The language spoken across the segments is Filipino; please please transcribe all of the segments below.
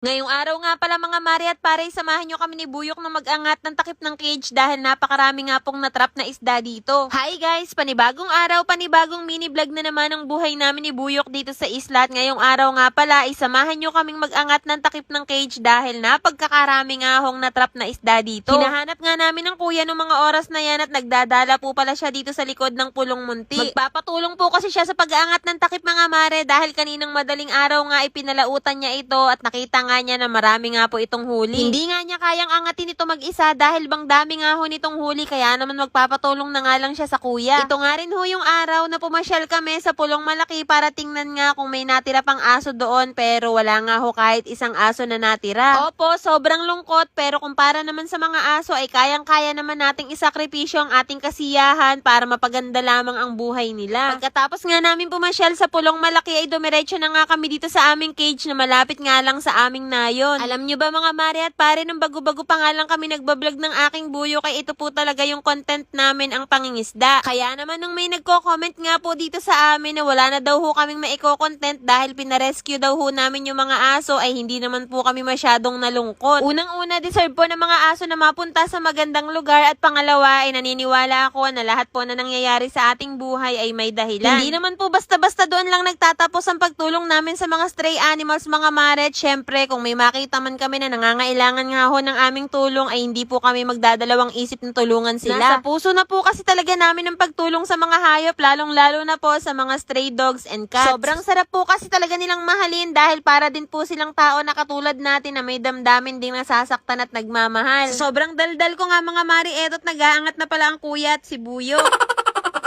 Ngayong araw nga pala mga mare at pare, samahan nyo kami ni Buyok na mag-angat ng takip ng cage dahil napakarami nga pong natrap na isda dito. Hi guys! Panibagong araw, panibagong mini vlog na naman ang buhay namin ni Buyok dito sa isla. At ngayong araw nga pala, isamahan nyo kaming mag-angat ng takip ng cage dahil napagkakarami nga hong natrap na isda dito. Hinahanap nga namin ng kuya ng mga oras na yan at nagdadala po pala siya dito sa likod ng pulong munti. Magpapatulong po kasi siya sa pag-aangat ng takip mga mare dahil kaninang madaling araw nga ipinalautan niya ito at nakita nga niya na marami nga po itong huli. Hindi nga niya kayang angatin ito mag-isa dahil bang dami nga ho nitong huli kaya naman magpapatulong na nga lang siya sa kuya. Ito nga rin ho yung araw na pumasyal kami sa Pulong Malaki para tingnan nga kung may natira pang aso doon pero wala nga ho kahit isang aso na natira. Opo, sobrang lungkot pero kumpara naman sa mga aso ay kayang-kaya naman nating isakripisyo ang ating kasiyahan para mapaganda lamang ang buhay nila. Pagkatapos nga namin pumasyal sa Pulong Malaki ay dumiretso na nga kami dito sa aming cage na malapit nga lang sa aming nayon. Alam nyo ba mga mare at pare, nung bago-bago pa nga lang kami nagbablog ng aking buyo kay ito po talaga yung content namin, ang pangingisda. Kaya naman nung may nagko-comment nga po dito sa amin na wala na daw ho kaming maiko-content dahil pinarescue daw ho namin yung mga aso ay hindi naman po kami masyadong nalungkot. Unang-una, deserve po ng mga aso na mapunta sa magandang lugar at pangalawa ay naniniwala ako na lahat po na nangyayari sa ating buhay ay may dahilan. Hindi naman po basta-basta doon lang nagtatapos ang pagtulong namin sa mga stray animals mga mare. At syempre, kung may makita man kami na nangangailangan nga ho ng aming tulong ay hindi po kami magdadalawang isip na tulungan sila. Nasa puso na po kasi talaga namin ang pagtulong sa mga hayop, lalong-lalo na po sa mga stray dogs and cats. Sobrang sarap po kasi talaga nilang mahalin dahil para din po silang tao na katulad natin na may damdamin ding nasasaktan at nagmamahal. Sobrang daldal ko nga mga mari, eto't nag-aangat na pala ang kuya at si Buyo.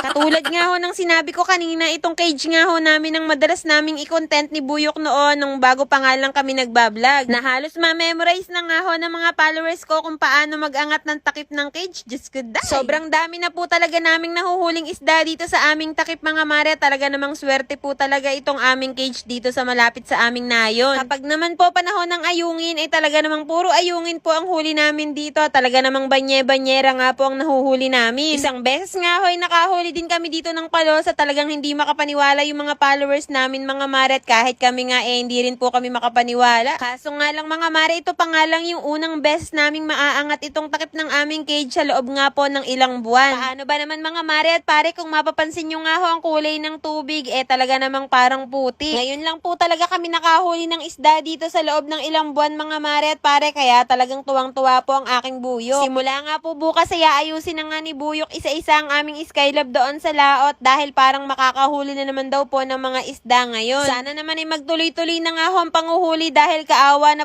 Katulad nga ho ng sinabi ko kanina, itong cage nga ho namin ang madalas naming i-content ni Buyok noon nung bago pa nga lang kami nagbablog. Na halos ma-memorize na nga ho ng mga followers ko kung paano mag-angat ng takip ng cage. Just good day. Sobrang dami na po talaga naming nahuhuling isda dito sa aming takip mga mare. Talaga namang swerte po talaga itong aming cage dito sa malapit sa aming nayon. Kapag naman po panahon ng ayungin ay talaga namang puro ayungin po ang huli namin dito. Talaga namang banye-banyera nga po ang nahuhuli namin. Isang beses nga ho ay nakahuli din kami dito ng palo sa talagang hindi makapaniwala yung mga followers namin mga mare at kahit kami nga hindi rin po kami makapaniwala. Kaso nga lang mga mare, ito pa nga lang yung unang beses naming maaangat itong takip ng aming cage sa loob nga po ng ilang buwan. Paano ba naman mga mare at pare, kung mapapansin nyo nga ho ang kulay ng tubig talaga namang parang puti. Ngayon lang po talaga kami nakahuli ng isda dito sa loob ng ilang buwan mga mare at pare, kaya talagang tuwang-tuwa po ang aking Buyok. Simula nga po bukas ay aayusin na nga ni Buyok isa-isa ang aming skylab doon sa laot dahil parang makakahuli na naman daw po ng mga isda ngayon. Sana naman ay magtuloy-tuloy na nga ho ang panguhuli dahil kaawa na po